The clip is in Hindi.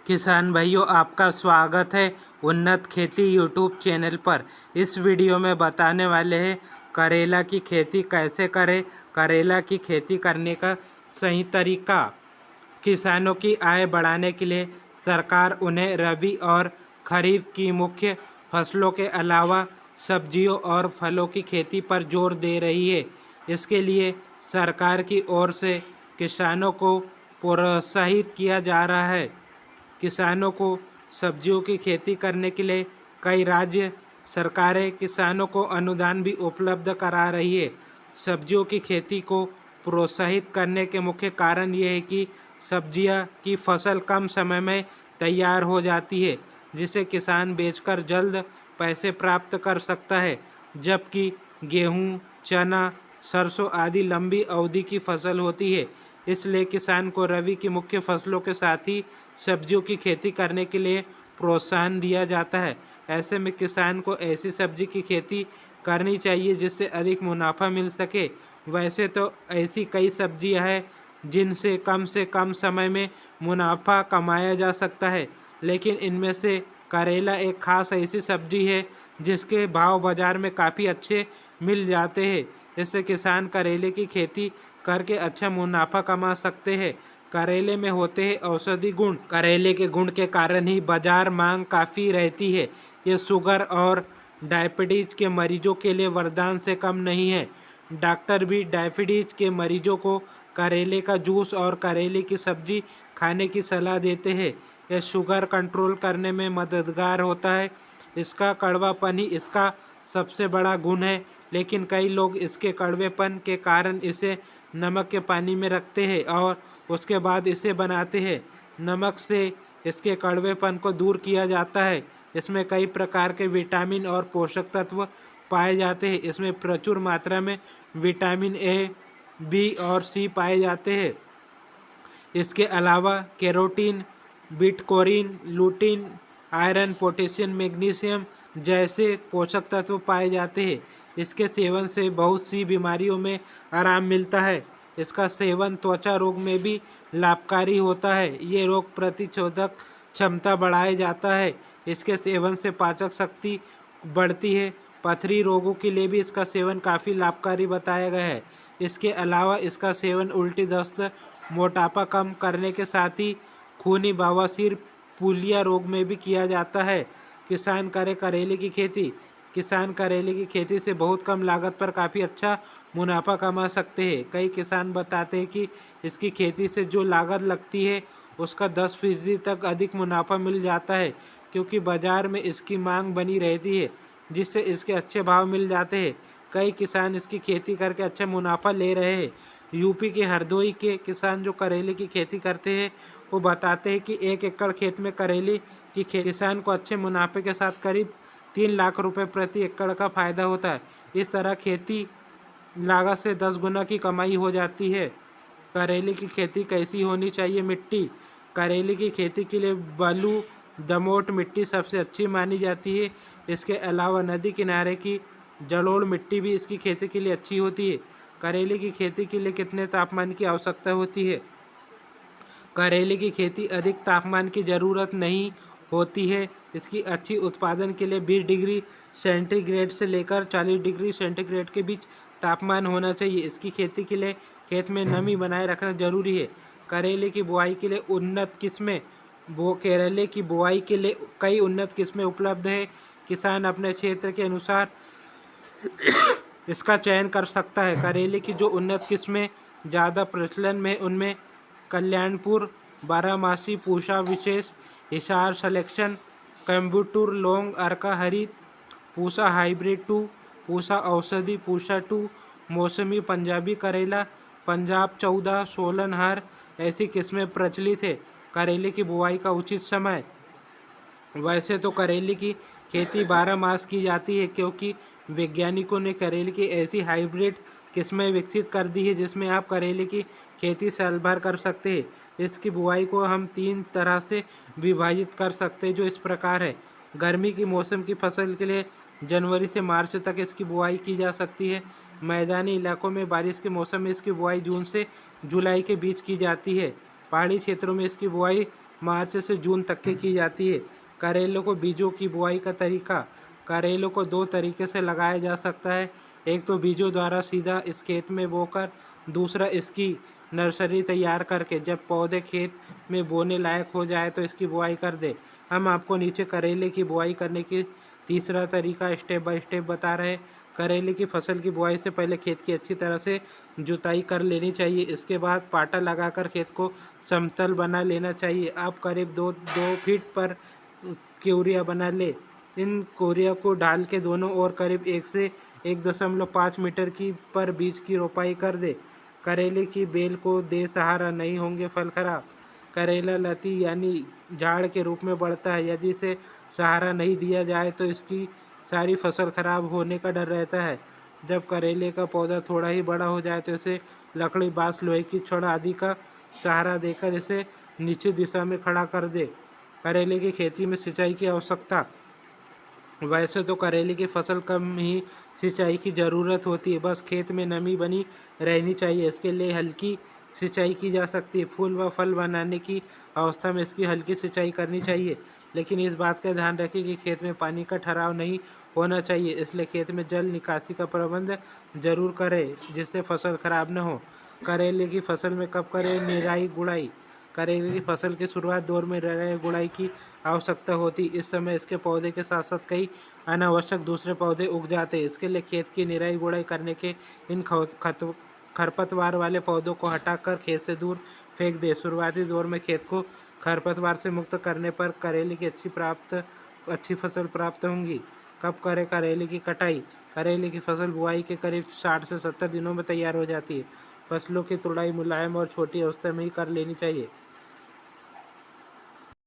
किसान भाइयों, आपका स्वागत है उन्नत खेती यूट्यूब चैनल पर। इस वीडियो में बताने वाले हैं करेला की खेती कैसे करें, करेला की खेती करने का सही तरीका। किसानों की आय बढ़ाने के लिए सरकार उन्हें रबी और खरीफ की मुख्य फसलों के अलावा सब्जियों और फलों की खेती पर जोर दे रही है। इसके लिए सरकार की ओर से किसानों को प्रोत्साहित किया जा रहा है। किसानों को सब्जियों की खेती करने के लिए कई राज्य सरकारें किसानों को अनुदान भी उपलब्ध करा रही है। सब्जियों की खेती को प्रोत्साहित करने के मुख्य कारण ये है कि सब्जियां की फसल कम समय में तैयार हो जाती है, जिसे किसान बेचकर जल्द पैसे प्राप्त कर सकता है, जबकि गेहूं, चना, सरसों आदि लंबी अवधि की फसल होती है। इसलिए किसान को रबी की मुख्य फसलों के साथ ही सब्जियों की खेती करने के लिए प्रोत्साहन दिया जाता है। ऐसे में किसान को ऐसी सब्जी की खेती करनी चाहिए जिससे अधिक मुनाफा मिल सके। वैसे तो ऐसी कई सब्जियां हैं जिनसे कम समय में मुनाफा कमाया जा सकता है, लेकिन इनमें से करेला एक खास ऐसी सब्जी है जिसके भाव बाज़ार में काफ़ी अच्छे मिल जाते हैं। इससे किसान करेले की खेती करके अच्छा मुनाफा कमा सकते हैं। करेले में होते हैं औषधि गुण। करेले के गुण के कारण ही बाजार मांग काफ़ी रहती है। ये शुगर और डायबिटीज के मरीजों के लिए वरदान से कम नहीं है। डॉक्टर भी डायबिटीज के मरीजों को करेले का जूस और करेले की सब्जी खाने की सलाह देते हैं। यह शुगर कंट्रोल करने में मददगार होता है। इसका कड़वापन ही इसका सबसे बड़ा गुण है, लेकिन कई लोग इसके कड़वेपन के कारण इसे नमक के पानी में रखते हैं और उसके बाद इसे बनाते हैं। नमक से इसके कड़वेपन को दूर किया जाता है। इसमें कई प्रकार के विटामिन और पोषक तत्व पाए जाते हैं। इसमें प्रचुर मात्रा में विटामिन ए, बी और सी पाए जाते हैं। इसके अलावा कैरोटीन, बिटकोरिन, लूटिन, आयरन, पोटेशियम, मैग्नीशियम जैसे पोषक तत्व पाए जाते हैं। इसके सेवन से बहुत सी बीमारियों में आराम मिलता है। इसका सेवन त्वचा रोग में भी लाभकारी होता है। ये रोग प्रतिरोधक क्षमता बढ़ाया जाता है। इसके सेवन से पाचक शक्ति बढ़ती है। पथरी रोगों के लिए भी इसका सेवन काफ़ी लाभकारी बताया गया है। इसके अलावा इसका सेवन उल्टी, दस्त, मोटापा कम करने के साथ ही खूनी बवासीर, पीलिया रोग में भी किया जाता है। किसान करे करेले की खेती। किसान करेले की खेती से बहुत कम लागत पर काफ़ी अच्छा मुनाफा कमा सकते हैं। कई किसान बताते हैं कि इसकी खेती से जो लागत लगती है उसका 10% तक अधिक मुनाफा मिल जाता है, क्योंकि बाज़ार में इसकी मांग बनी रहती है, जिससे इसके अच्छे भाव मिल जाते हैं। कई किसान इसकी खेती करके अच्छा मुनाफा ले रहे हैं। यूपी के हरदोई के किसान जो करेले की खेती करते हैं वो बताते हैं कि 1 एकड़ खेत में करेले की किसान को अच्छे मुनाफे के साथ करीब 3 लाख रुपए प्रति एकड़ का फायदा होता है। इस तरह खेती लागत से 10 गुना की कमाई हो जाती है। करेले की खेती कैसी होनी चाहिए? मिट्टी। करेले की खेती के लिए बालू दोमट मिट्टी सबसे अच्छी मानी जाती है। इसके अलावा नदी किनारे की जलोढ़ मिट्टी भी इसकी खेती के लिए अच्छी होती है। करेले की खेती के लिए कितने तापमान की आवश्यकता होती है? करेले की खेती अधिक तापमान की ज़रूरत नहीं होती है। इसकी अच्छी उत्पादन के लिए 20 डिग्री सेंटीग्रेड से लेकर 40 डिग्री सेंटीग्रेड के बीच तापमान होना चाहिए। इसकी खेती के लिए खेत में नमी बनाए रखना जरूरी है। करेले की बुआई के लिए उन्नत किस्में। करेले की बुआई के लिए कई उन्नत किस्में उपलब्ध है। किसान अपने क्षेत्र के अनुसार इसका चयन कर सकता है। करेले की जो उन्नत किस्में ज़्यादा प्रचलन में उनमें कल्याणपुर, बारहमासी, पूसा विशेष, हिसार सिलेक्शन, कोयम्बटूर लॉन्ग, अर्का हरित, पूसा हाइब्रिड 2, पूसा औषधि, पूसा 2, मौसमी पंजाबी करेला, पंजाब 14, सोलनहार ऐसी किस्में प्रचलित है। करेले की बुआई का उचित समय। वैसे तो करेले की खेती 12 मास की जाती है, क्योंकि वैज्ञानिकों ने करेले की ऐसी हाइब्रिड किस्में विकसित कर दी है जिसमें आप करेले की खेती साल भर कर सकते हैं। इसकी बुआई को हम 3 तरह से विभाजित कर सकते हैं, जो इस प्रकार है। गर्मी की मौसम की फसल के लिए जनवरी से मार्च तक इसकी बुआई की जा सकती है। मैदानी इलाकों में बारिश के मौसम में इसकी बुआई जून से जुलाई के बीच की जाती है। पहाड़ी क्षेत्रों में इसकी बुआई मार्च से जून तक की जाती है। करेले को बीजों की बुआई का तरीका। करेले को दो तरीके से लगाया जा सकता है। एक तो बीजों द्वारा सीधा इस खेत में बोकर, दूसरा इसकी नर्सरी तैयार करके। जब पौधे खेत में बोने लायक हो जाए तो इसकी बुआई कर दे। हम आपको नीचे करेले की बुआई करने की तीसरा तरीका स्टेप बाय स्टेप बता रहे हैं। करेले की फसल की बुआई से पहले खेत की अच्छी तरह से जुताई कर लेनी चाहिए। इसके बाद पाटा लगाकर खेत को समतल बना लेना चाहिए। आप करीब दो फीट पर क्यूरिया बना ले। इन कोरिया को डाल के दोनों ओर करीब 1 से 1.5 मीटर की पर बीज की रोपाई कर दे। करेले की बेल को दे सहारा, नहीं होंगे फल खराब। करेला लती यानी झाड़ के रूप में बढ़ता है। यदि इसे सहारा नहीं दिया जाए तो इसकी सारी फसल खराब होने का डर रहता है। जब करेले का पौधा थोड़ा ही बड़ा हो जाए तो इसे लकड़ी, बांस, लोहे की छड़ आदि का सहारा देकर इसे नीचे दिशा में खड़ा कर दे। करेले की खेती में सिंचाई की आवश्यकता। वैसे तो करेले की फसल कम ही सिंचाई की ज़रूरत होती है, बस खेत में नमी बनी रहनी चाहिए। इसके लिए हल्की सिंचाई की जा सकती है। फूल व फल बनाने की अवस्था में इसकी हल्की सिंचाई करनी चाहिए, लेकिन इस बात का ध्यान रखें कि खेत में पानी का ठहराव नहीं होना चाहिए। इसलिए खेत में जल निकासी का प्रबंध जरूर करें जिससे फसल खराब न हो। करेले की फसल में कब करें निराई गुड़ाई। करेले की फसल की शुरुआत दौर में निराई गुड़ाई की आवश्यकता होती। इस समय इसके पौधे के साथ साथ कई अनावश्यक दूसरे पौधे उग जाते हैं। इसके लिए खेत की निराई गुड़ाई करने के इन खरपतवार वाले पौधों को हटाकर खेत से दूर फेंक दे। शुरुआती दौर में खेत को खरपतवार से मुक्त करने पर करेले की अच्छी फसल प्राप्त होंगी। कब करें करेले की कटाई। करेले की फसल बुआई के करीब 60 से 70 दिनों में तैयार हो जाती है। फसलों की तुड़ाई मुलायम और छोटी अवस्था में ही कर लेनी चाहिए।